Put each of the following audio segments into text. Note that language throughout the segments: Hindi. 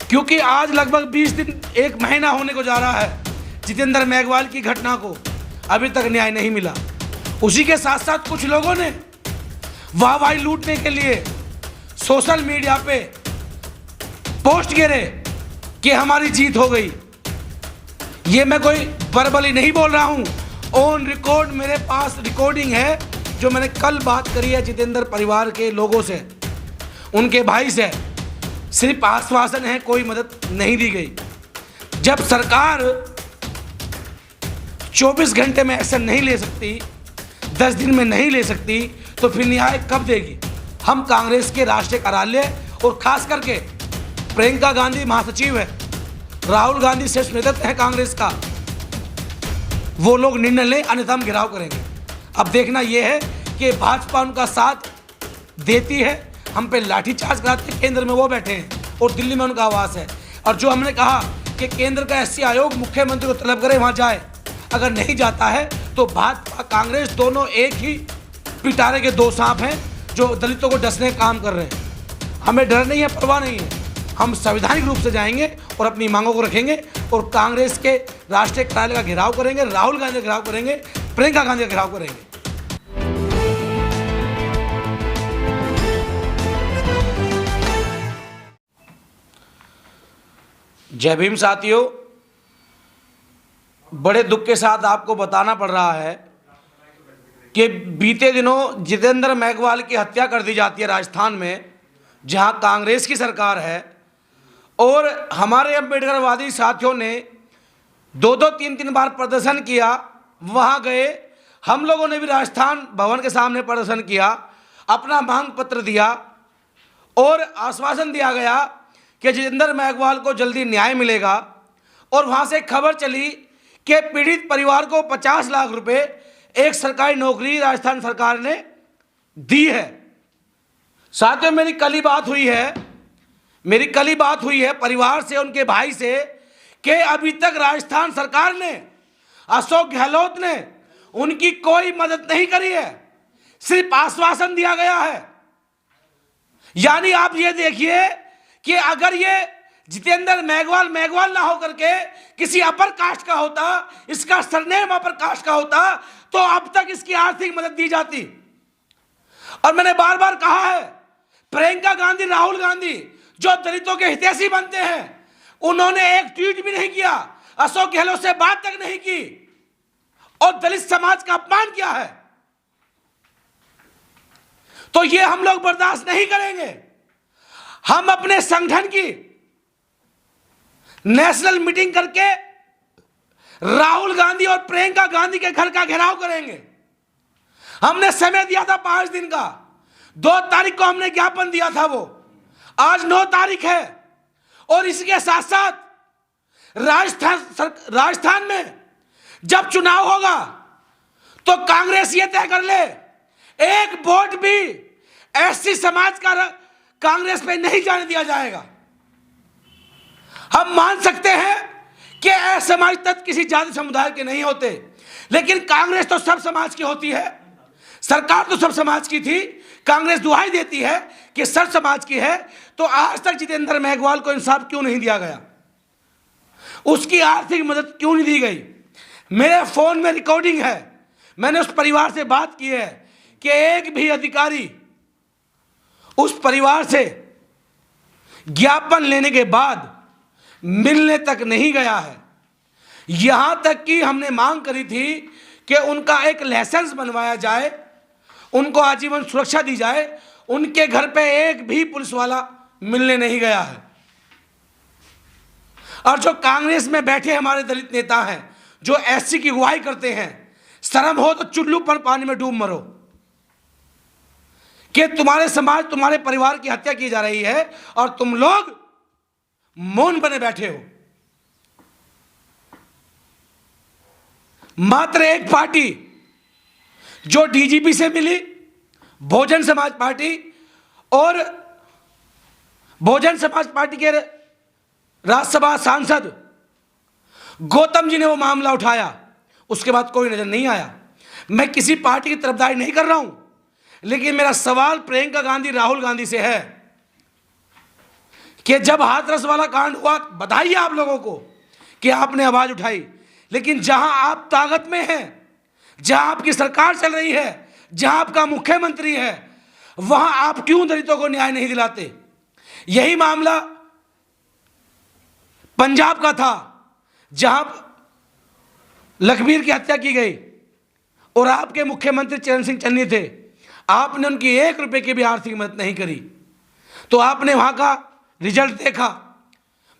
क्योंकि आज लगभग 20 दिन, 1 महीना होने को जा रहा है जितेंद्र मेघवाल की घटना को, अभी तक न्याय नहीं मिला। उसी के साथ साथ कुछ लोगों ने वाहवाही लूटने के लिए सोशल मीडिया पे पोस्ट गिरे कि हमारी जीत हो गई। ये मैं कोई वर्बली नहीं बोल रहा हूँ, ऑन रिकॉर्ड मेरे पास रिकॉर्डिंग है जो मैंने कल बात करी है जितेंद्र परिवार के लोगों से, उनके भाई से। सिर्फ आश्वासन है, कोई मदद नहीं दी गई। जब सरकार 24 घंटे में एक्शन नहीं ले सकती, 10 दिन में नहीं ले सकती, तो फिर न्याय कब देगी? हम कांग्रेस के राष्ट्रीय कार्यालय और खास करके प्रियंका गांधी महासचिव है, राहुल गांधी शीर्ष नेतृत्व है कांग्रेस का, वो लोग निर्णय लें, अन्यथा हम घेराव करेंगे। अब देखना यह है कि भाजपा उनका साथ देती है, हम पे लाठीचार्ज कराते हैं। केंद्र में वो बैठे हैं और दिल्ली में उनका आवास है। और जो हमने कहा कि केंद्र का एससी आयोग मुख्यमंत्री को तलब करे, वहां जाए, अगर नहीं जाता है तो भाजपा कांग्रेस दोनों एक ही पिटारे के दो सांप हैं जो दलितों को डसने का काम कर रहे हैं। हमें डर नहीं है, परवाह नहीं है। हम संवैधानिक रूप से जाएंगे और अपनी मांगों को रखेंगे और कांग्रेस के राष्ट्रीय कार्यालय का घेराव करेंगे, राहुल गांधी का घेराव करेंगे, प्रियंका गांधी का घेराव करेंगे। जय भीम साथियों, बड़े दुख के साथ आपको बताना पड़ रहा है कि बीते दिनों जितेंद्र मेघवाल की हत्या कर दी जाती है राजस्थान में, जहां कांग्रेस की सरकार है। और हमारे अम्बेडकरवादी साथियों ने 2-2, 3-3 बार प्रदर्शन किया, वहां गए। हम लोगों ने भी राजस्थान भवन के सामने प्रदर्शन किया, अपना मांग पत्र दिया और आश्वासन दिया गया कि जितेंद्र मेघवाल को जल्दी न्याय मिलेगा। और वहां से खबर चली कि पीड़ित परिवार को 50 लाख रुपए एक सरकारी नौकरी राजस्थान सरकार ने दी है। साथियों, मेरी कल ही बात हुई है परिवार से, उनके भाई से, कि अभी तक राजस्थान सरकार ने, अशोक गहलोत ने उनकी कोई मदद नहीं करी है, सिर्फ आश्वासन दिया गया है। यानी आप ये देखिए कि अगर ये जितेंद्र मेघवाल ना होकर के किसी अपर कास्ट का होता, इसका सरनेम अपर कास्ट का होता, तो अब तक इसकी आर्थिक मदद दी जाती। और मैंने बार बार कहा है, प्रियंका गांधी, राहुल गांधी जो दलितों के हितैषी बनते हैं, उन्होंने एक ट्वीट भी नहीं किया, अशोक गहलोत से बात तक नहीं की और दलित समाज का अपमान किया है। तो ये हम लोग बर्दाश्त नहीं करेंगे। हम अपने संगठन की नेशनल मीटिंग करके राहुल गांधी और प्रियंका गांधी के घर का घेराव करेंगे। हमने समय दिया था 5 दिन का, 2 तारीख को हमने ज्ञापन दिया था, वो आज 9 तारीख है। और इसके साथ साथ राजस्थान में जब चुनाव होगा तो कांग्रेस ये तय कर ले, एक वोट भी एससी समाज का कांग्रेस पे नहीं जाने दिया जाएगा। हम मान सकते हैं कि असमाजिक तत्व किसी जाति समुदाय के नहीं होते, लेकिन कांग्रेस तो सब समाज की होती है। सरकार तो सब समाज की थी, कांग्रेस दुहाई देती है कि सब समाज की है। तो आज तक जितेंद्र मेघवाल को इंसाफ क्यों नहीं दिया गया? उसकी आर्थिक मदद क्यों नहीं दी गई? मेरे फोन में रिकॉर्डिंग है, मैंने उस परिवार से बात की है कि एक भी अधिकारी उस परिवार से ज्ञापन लेने के बाद मिलने तक नहीं गया है। यहां तक कि हमने मांग करी थी कि उनका एक लाइसेंस बनवाया जाए, उनको आजीवन सुरक्षा दी जाए। उनके घर पे एक भी पुलिस वाला मिलने नहीं गया है। और जो कांग्रेस में बैठे हमारे दलित नेता हैं, जो एससी की अगुवाई करते हैं, शर्म हो तो चुल्लू पर पानी में डूब मरो कि तुम्हारे समाज, तुम्हारे परिवार की हत्या की जा रही है और तुम लोग मौन बने बैठे हो। मात्र एक पार्टी जो डीजीपी से मिली, बहुजन समाज पार्टी, और बहुजन समाज पार्टी के राज्यसभा सांसद गौतम जी ने वो मामला उठाया, उसके बाद कोई नजर नहीं आया। मैं किसी पार्टी की तरफदारी नहीं कर रहा हूं, लेकिन मेरा सवाल प्रियंका गांधी, राहुल गांधी से है कि जब हाथरस वाला कांड हुआ, बधाई आप लोगों को कि आपने आवाज उठाई, लेकिन जहां आप ताकत में हैं, जहां आपकी सरकार चल रही है, जहां आपका मुख्यमंत्री है, वहां आप क्यों दलितों को न्याय नहीं दिलाते? यही मामला पंजाब का था, जहां लखबीर की हत्या की गई और आपके मुख्यमंत्री चरण सिंह चन्नी थे। आपने उनकी 1 रुपए की भी आर्थिक मदद नहीं करी। तो आपने वहां का रिजल्ट देखा।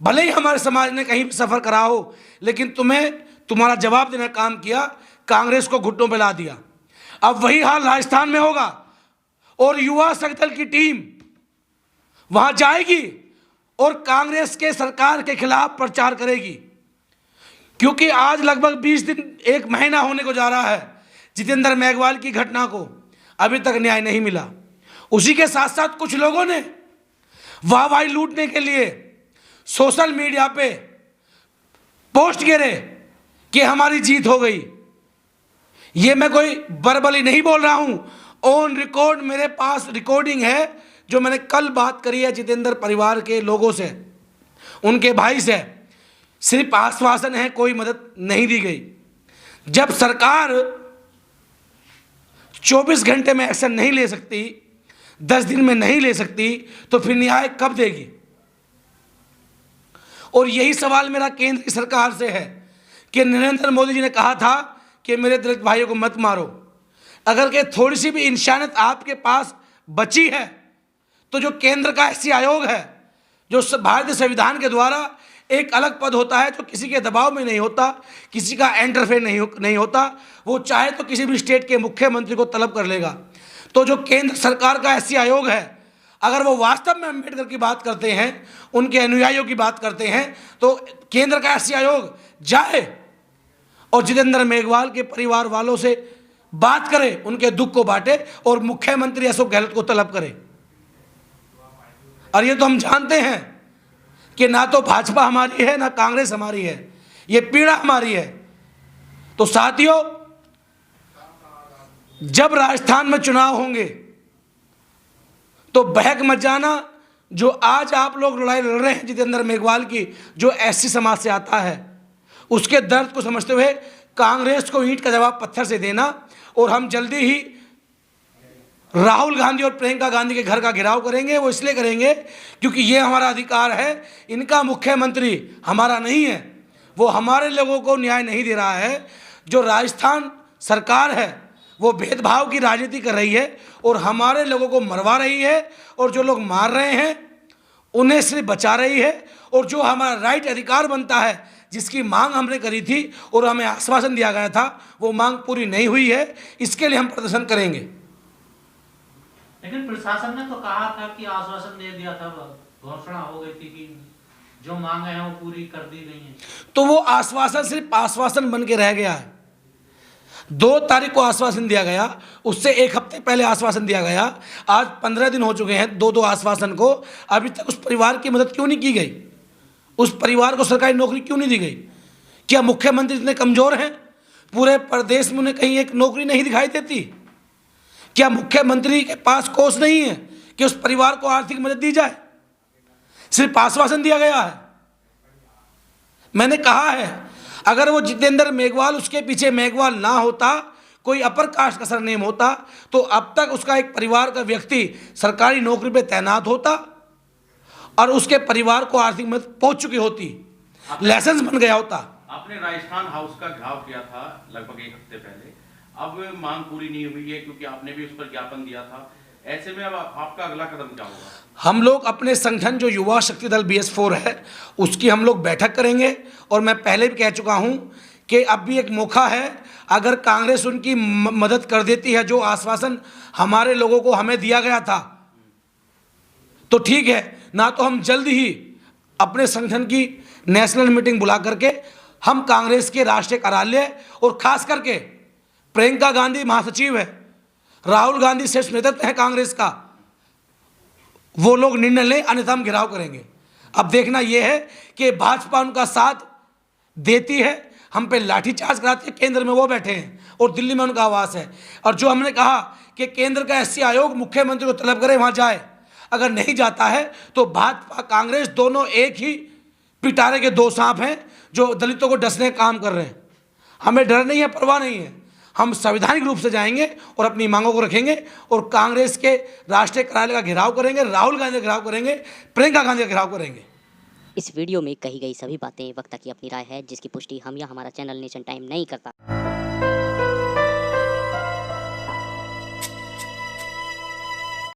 भले ही हमारे समाज ने कहीं भी सफर करा हो, लेकिन तुम्हारा जवाब देने का काम किया, कांग्रेस को घुटनों पे ला दिया। अब वही हाल राजस्थान में होगा और युवा संगठन की टीम वहां जाएगी और कांग्रेस के सरकार के खिलाफ प्रचार करेगी, क्योंकि आज लगभग 20 दिन, 1 महीना होने को जा रहा है जितेंद्र मेघवाल की घटना को, अभी तक न्याय नहीं मिला। उसी के साथ साथ कुछ लोगों ने वाहवाही लूटने के लिए सोशल मीडिया पे पोस्ट करे कि हमारी जीत हो गई। ये मैं कोई वर्बली नहीं बोल रहा हूं, ऑन रिकॉर्ड मेरे पास रिकॉर्डिंग है, जो मैंने कल बात करी है जितेंद्र परिवार के लोगों से, उनके भाई से। सिर्फ आश्वासन है, कोई मदद नहीं दी गई। जब सरकार 24 घंटे में एक्शन नहीं ले सकती, 10 दिन में नहीं ले सकती, तो फिर न्याय कब देगी? और यही सवाल मेरा केंद्र की सरकार से है कि नरेंद्र मोदी जी ने कहा था कि मेरे दलित भाइयों को मत मारो। अगर के थोड़ी सी भी इंसानियत आपके पास बची है, तो जो केंद्र का ऐसी आयोग है, जो भारतीय संविधान के द्वारा एक अलग पद होता है, जो किसी के दबाव में नहीं होता, किसी का इंटरफेयर नहीं होता, वो चाहे तो किसी भी स्टेट के मुख्यमंत्री को तलब कर लेगा। तो जो केंद्र सरकार का ऐसी आयोग है, अगर वो वास्तव में अम्बेडकर की बात करते हैं, उनके अनुयायियों की बात करते हैं, तो केंद्र का ऐसी आयोग जाए और जितेंद्र मेघवाल के परिवार वालों से बात करे, उनके दुख को बांटे और मुख्यमंत्री अशोक गहलोत को तलब करे। और ये तो हम जानते हैं कि ना तो भाजपा हमारी है, ना कांग्रेस हमारी है, ये पीड़ा हमारी है। तो साथियों, जब राजस्थान में चुनाव होंगे तो बहक मत जाना। जो आज आप लोग लड़ाई लड़ रहे हैं जितेंद्र मेघवाल की, जो एससी समाज से आता है, उसके दर्द को समझते हुए कांग्रेस को ईंट का जवाब पत्थर से देना। और हम जल्दी ही राहुल गांधी और प्रियंका गांधी के घर का घेराव करेंगे। वो इसलिए करेंगे क्योंकि ये हमारा अधिकार है, इनका मुख्यमंत्री हमारा नहीं है, वो हमारे लोगों को न्याय नहीं दे रहा है। जो राजस्थान सरकार है वो भेदभाव की राजनीति कर रही है और हमारे लोगों को मरवा रही है, और जो लोग मार रहे हैं उन्हें सिर्फ बचा रही है। और जो हमारा राइट अधिकार बनता है, जिसकी मांग हमने करी थी और हमें आश्वासन दिया गया था, वो मांग पूरी नहीं हुई है। इसके लिए हम प्रदर्शन करेंगे। लेकिन प्रशासन ने तो कहा था कि आश्वासन दे दिया था, घोषणा हो गई थी कि जो मांगे हैं वो पूरी कर दी गई हैं। तो वो आश्वासन सिर्फ आश्वासन बन के रह गया है। 2 तारीख को आश्वासन दिया गया, उससे 1 हफ्ते पहले आश्वासन दिया गया। आज 15 दिन हो चुके हैं 2-2 आश्वासन को। अभी तक उस परिवार की मदद क्यों नहीं की गई? उस परिवार को सरकारी नौकरी क्यों नहीं दी गई? क्या मुख्यमंत्री इतने कमजोर हैं? पूरे प्रदेश में उन्हें कहीं एक नौकरी नहीं दिखाई देती? क्या मुख्यमंत्री के पास कोष नहीं है कि उस परिवार को आर्थिक मदद दी जाए? सिर्फ आश्वासन दिया गया है। मैंने कहा है, अगर वो जितेंद्र मेघवाल, उसके पीछे मेघवाल ना होता, कोई अपर कास्ट का सरनेम होता, तो अब तक उसका एक परिवार का व्यक्ति सरकारी नौकरी पे तैनात होता और उसके परिवार को आर्थिक मदद पहुंच चुकी होती, लाइसेंस बन गया होता। आपने राजस्थान हाउस का घेराव किया था लगभग 1 हफ्ते पहले, अब मांग पूरी नहीं हुई है क्योंकि आपने भी उस पर ज्ञापन दिया था। ऐसे में अब आपका अगला कदम क्या होगा? हम लोग अपने संगठन जो युवा शक्ति दल BS4 है, उसकी हम लोग बैठक करेंगे। और मैं पहले भी कह चुका हूं कि अब भी एक मौका है, अगर कांग्रेस उनकी मदद कर देती है, जो आश्वासन हमारे लोगों को हमें दिया गया था, तो ठीक है, ना तो हम जल्द ही अपने संगठन की नेशनल मीटिंग बुला करके हम कांग्रेस के राष्ट्रीय कार्यालय, और खास करके प्रियंका गांधी महासचिव है, राहुल गांधी शीर्ष नेतृत्व है कांग्रेस का, वो लोग निर्णय लें, अन्यथा हम घेराव करेंगे। अब देखना यह है कि भाजपा उनका साथ देती है, हम पे लाठीचार्ज कराती है। केंद्र में वो बैठे हैं और दिल्ली में उनका आवास है। और जो हमने कहा कि केंद्र का ऐसी आयोग मुख्यमंत्री को तलब करे, वहां जाए। अगर नहीं जाता है तो भाजपा कांग्रेस दोनों एक ही पिटारे के दो सांप हैं जो दलितों को डसने का काम कर रहे हैं। हमें डर नहीं है, परवाह नहीं है। हम संवैधानिक रूप से जाएंगे और अपनी मांगों को रखेंगे और कांग्रेस के राष्ट्रीय कार्यालय का घेराव करेंगे, राहुल गांधी का घेराव करेंगे, प्रियंका गांधी का घेराव करेंगे। इस वीडियो में कही गई सभी बातें वक्ता की अपनी राय है, जिसकी पुष्टि हम या हमारा चैनल नेशन टाइम नहीं करता।